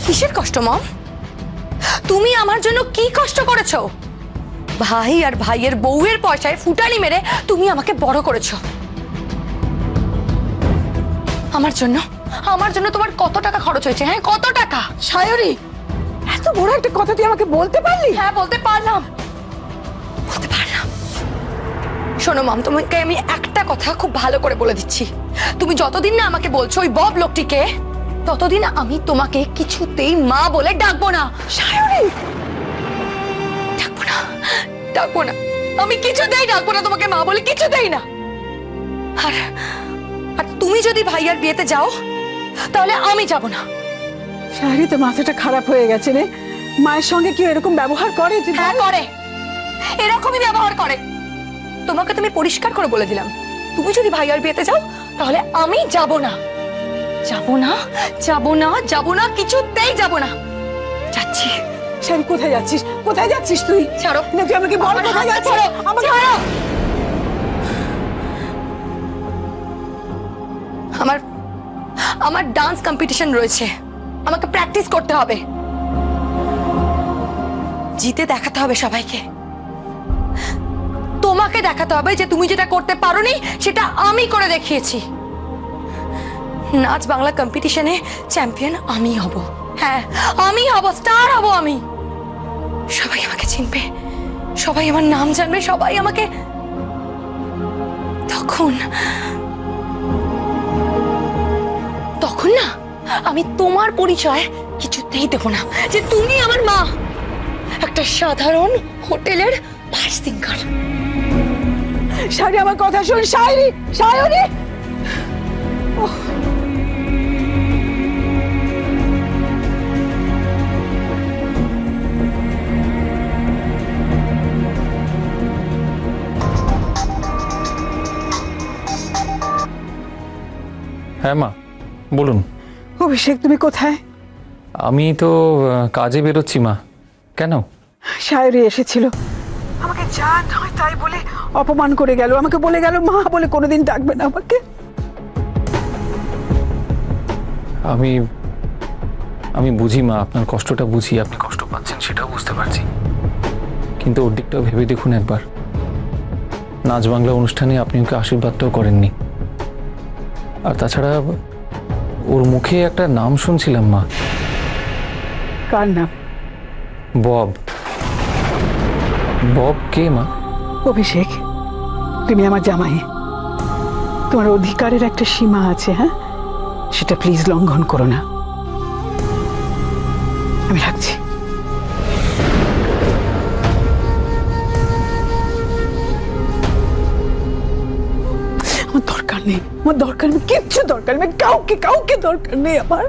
কিসের কষ্ট মম? তুমি আমার জন্য কি কষ্ট করেছো? ভাই আর ভাইয়ের বউয়ের পয়সায় ফুটানি মেরে তুমি আমাকে বড় করেছো। আমার জন্য তোমার কত টাকা খরচ হয়েছে? হ্যাঁ, কত টাকা? সায়রী, এত বড় একটা কথা তুই আমাকে বলতে পারলি? হ্যাঁ, বলতে পারলাম। শোনো মম, তোমাকে আমি একটা কথা খুব ভালো করে বলে দিচ্ছি। তুমি যতদিন না আমাকে বলছো ওই বব লোকটিকে, ততদিন আমি তোমাকে কিছুতেই মা বলে ডাকবো না। সায়রী, ডাকবো না, আমি কিছুতেই ডাকবো না তোমাকে মা বলে, কিছুতেই না। আর আর তুমি যদি ভাইয়ার বিয়েতে যাও তাহলে আমি যাব না। সায়রী, তো মাথাটা খারাপ হয়ে গেছে রে। মায়ের সঙ্গে কি এরকম ব্যবহার করে? হ্যাঁ করে, এরকমই ব্যবহার করে। তোমাকে তুমি পরিষ্কার করে বলে দিলাম, তুমি যদি ভাইয়ার বিয়েতে যাও তাহলে আমি যাব না, যাব না, যাব না, যাব না, কিছুতেই যাব না। যাচ্ছি। সায়রী, কোথায় যাচ্ছিস? কোথায় যাচ্ছিস তুই? ছাড়ো না, তুই আমাকে বল কোথায় যাচ্ছিস? আমাকে ছাড়ো। আমার ডান্স কম্পিটিশন রয়েছে, আমাকে প্র্যাকটিস করতে হবে, জিতে দেখাতে হবে সবাইকে। তোমাকে দেখাতে হবে যে তুমি যেটা করতে পারোনি সেটা আমি করে দেখিয়েছি। নাচ বাংলা কম্পিটিশনে চ্যাম্পিয়ন আমি হব। হ্যাঁ, আমি হব, স্টার হব আমি। সবাই আমাকে চিনবে, সবাই আমার নাম জানবে, সবাই আমাকে। তখন না আমি তোমার পরিচয় কিছুতেই দেব না যে তুমি আমার মা। একটা সাধারণ হোটেলের পাঁচ দিনকার। সায়রী, আমার কথা শোন। সায়রী, সায়রী, হ্যাঁ মা, বলুন। অভিষেক, তুমি কোথায়? আমি তো কাজে বেরোচ্ছি মা। কেন? সায়রী এসেছিল, আমাকে যা নয় তাই বলে অপমান করে গেল। আমাকে বলে গেল মা বলে কোনোদিন ডাকবে না আমাকে। আমি বুঝি মা, আপনার কষ্টটা বুঝি, আপনি কষ্ট পাচ্ছেন সেটাও বুঝতে পারছি, কিন্তু ওর দিকটাও ভেবে দেখুন একবার। নাচ বাংলা অনুষ্ঠানে আপনি ওকে আশীর্বাদটাও করেননি। আর তাছাড়া ওর মুখে একটা নাম শুনছিলাম মা। কার নাম? বব। বব কে মা? অভিষেক, তুমি আমার জামাই, তোমার অধিকারের একটা সীমা আছে। হ্যাঁ, সেটা প্লিজ লঙ্ঘন করো না। আমি রাখছি। আমার দরকার নেই, আমার দরকার নেই, কিচ্ছু দরকার নেই, কাউকে দরকার নেই আমার।